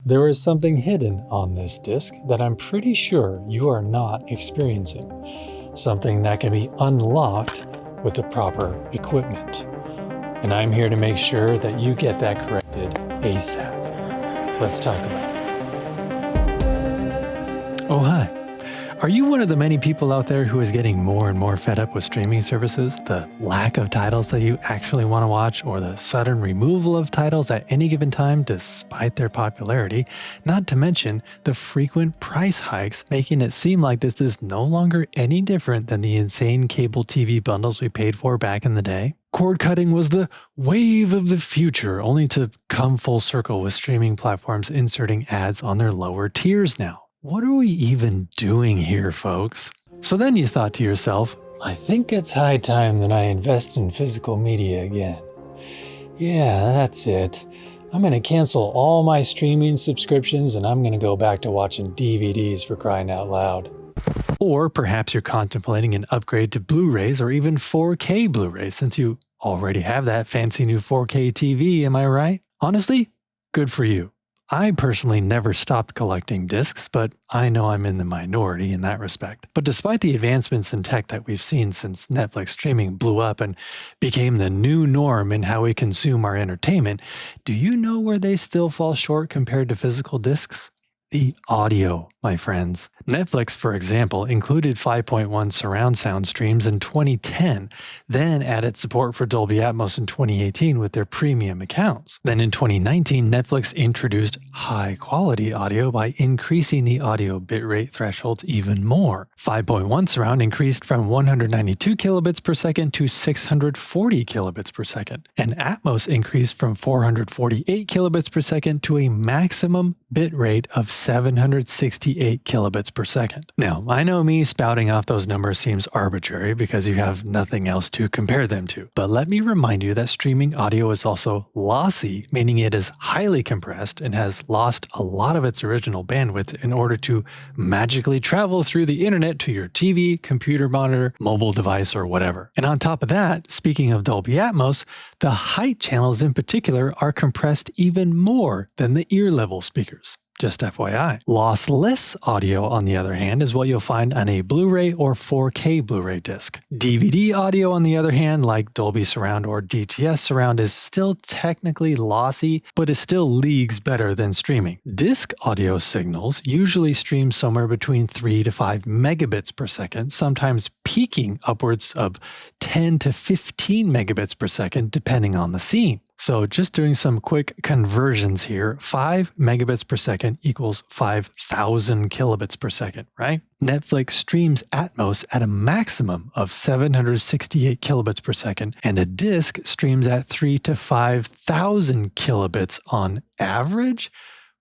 there is something hidden on this disc that I'm pretty sure you are not experiencing. Something that can be unlocked with the proper equipment. And I'm here to make sure that you get that corrected ASAP. Let's talk about it. Oh, hi. Are you one of the many people out there who is getting more and more fed up with streaming services? The lack of titles that you actually want to watch, or the sudden removal of titles at any given time despite their popularity, not to mention the frequent price hikes, making it seem like this is no longer any different than the insane cable TV bundles we paid for back in the day? Cord cutting was the wave of the future, only to come full circle with streaming platforms inserting ads on their lower tiers now. What are we even doing here, folks? So then you thought to yourself, I think it's high time that I invest in physical media again. Yeah, that's it. I'm going to cancel all my streaming subscriptions and I'm going to go back to watching DVDs, for crying out loud. Or perhaps you're contemplating an upgrade to Blu-rays or even 4K Blu-rays, since you already have that fancy new 4K TV, am I right? Honestly, good for you. I personally never stopped collecting discs, but I know I'm in the minority in that respect. But despite the advancements in tech that we've seen since Netflix streaming blew up and became the new norm in how we consume our entertainment, do you know where they still fall short compared to physical discs? The audio, my friends. Netflix, for example, included 5.1 surround sound streams in 2010, then added support for Dolby Atmos in 2018 with their premium accounts. Then in 2019, Netflix introduced high-quality audio by increasing the audio bitrate thresholds even more. 5.1 surround increased from 192 kilobits per second to 640 kilobits per second, and Atmos increased from 448 kilobits per second to a maximum bitrate of 768 kilobits per second. Now, I know me spouting off those numbers seems arbitrary because you have nothing else to compare them to, but let me remind you that streaming audio is also lossy, meaning it is highly compressed and has lost a lot of its original bandwidth in order to magically travel through the internet to your TV, computer monitor, mobile device, or whatever. And on top of that, speaking of Dolby Atmos, the height channels in particular are compressed even more than the ear level speakers. Just FYI. Lossless audio, on the other hand, is what you'll find on a Blu-ray or 4K Blu-ray disc. DVD audio, on the other hand, like Dolby Surround or DTS Surround, is still technically lossy, but is still leagues better than streaming. Disc audio signals usually stream somewhere between 3 to 5 megabits per second, sometimes peaking upwards of 10 to 15 megabits per second, depending on the scene. So just doing some quick conversions here, 5 megabits per second equals 5,000 kilobits per second, right? Netflix streams Atmos at a maximum of 768 kilobits per second, and a disc streams at 3 to 5,000 kilobits on average,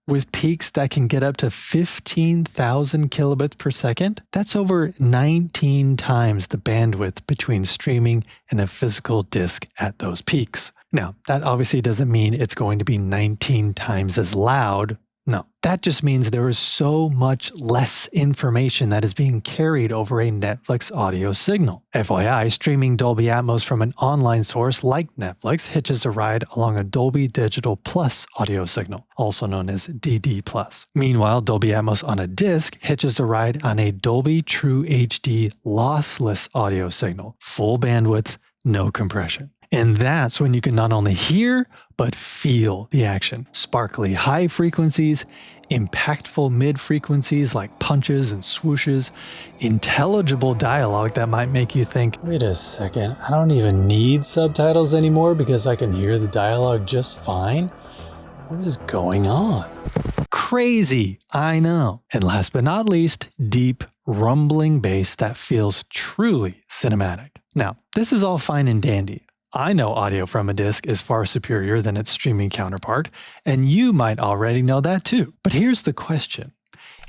with peaks that can get up to 15,000 kilobits per second. That's over 19 times the bandwidth between streaming and a physical disc at those peaks. Now, that obviously doesn't mean it's going to be 19 times as loud. No, that just means there is so much less information that is being carried over a Netflix audio signal. FYI, streaming Dolby Atmos from an online source like Netflix hitches a ride along a Dolby Digital Plus audio signal, also known as DD+. Meanwhile, Dolby Atmos on a disc hitches a ride on a Dolby True HD lossless audio signal, full bandwidth, no compression. And that's when you can not only hear, but feel the action. Sparkly high frequencies, impactful mid frequencies like punches and swooshes, intelligible dialogue that might make you think, wait a second, I don't even need subtitles anymore because I can hear the dialogue just fine? What is going on? Crazy, I know. And last but not least, deep, rumbling bass that feels truly cinematic. Now, this is all fine and dandy. I know audio from a disc is far superior than its streaming counterpart, and you might already know that too. But here's the question.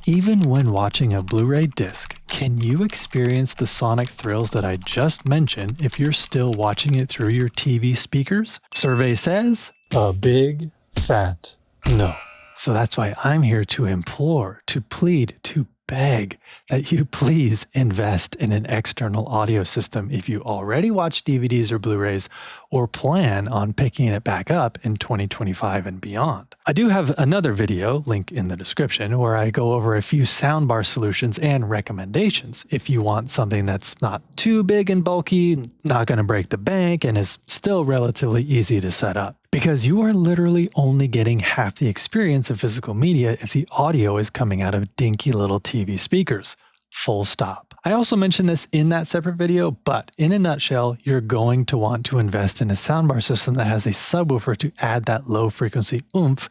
Even when watching a Blu-ray disc, can you experience the sonic thrills that I just mentioned if you're still watching it through your TV speakers? Survey says, a big fat no. So that's why I'm here to implore, to plead, to beg that you please invest in an external audio system if you already watch DVDs or Blu-rays or plan on picking it back up in 2025 and beyond. I do have another video, link in the description, where I go over a few soundbar solutions and recommendations if you want something that's not too big and bulky, not going to break the bank, and is still relatively easy to set up. Because you are literally only getting half the experience of physical media if the audio is coming out of dinky little TV speakers. Full stop. I also mentioned this in that separate video, but in a nutshell, you're going to want to invest in a soundbar system that has a subwoofer to add that low frequency oomph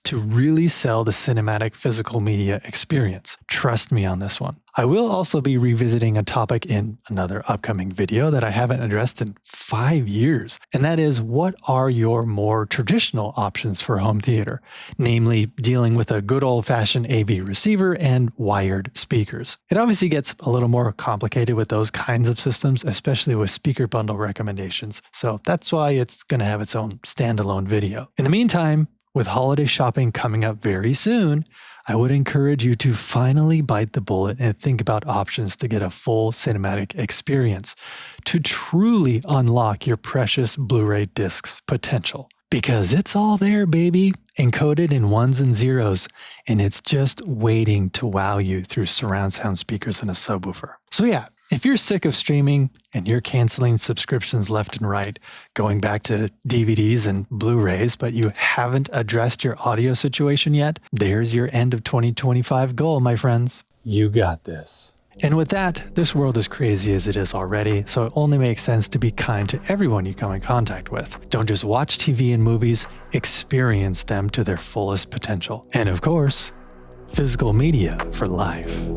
to really sell the cinematic physical media experience. Trust me on this one. I will also be revisiting a topic in another upcoming video that I haven't addressed in 5 years, and that is, what are your more traditional options for home theater, namely dealing with a good old-fashioned AV receiver and wired speakers. It obviously gets a little more complicated with those kinds of systems, especially with speaker bundle recommendations, so that's why it's going to have its own standalone video. In the meantime, with holiday shopping coming up very soon, I would encourage you to finally bite the bullet and think about options to get a full cinematic experience, to truly unlock your precious Blu-ray disc's potential. Because it's all there, baby, encoded in ones and zeros, and it's just waiting to wow you through surround sound speakers and a subwoofer. So yeah, if you're sick of streaming and you're canceling subscriptions left and right, going back to DVDs and Blu-rays, but you haven't addressed your audio situation yet, there's your end of 2025 goal, my friends. You got this. And with that, this world is crazy as it is already, so it only makes sense to be kind to everyone you come in contact with. Don't just watch TV and movies, experience them to their fullest potential. And of course, physical media for life.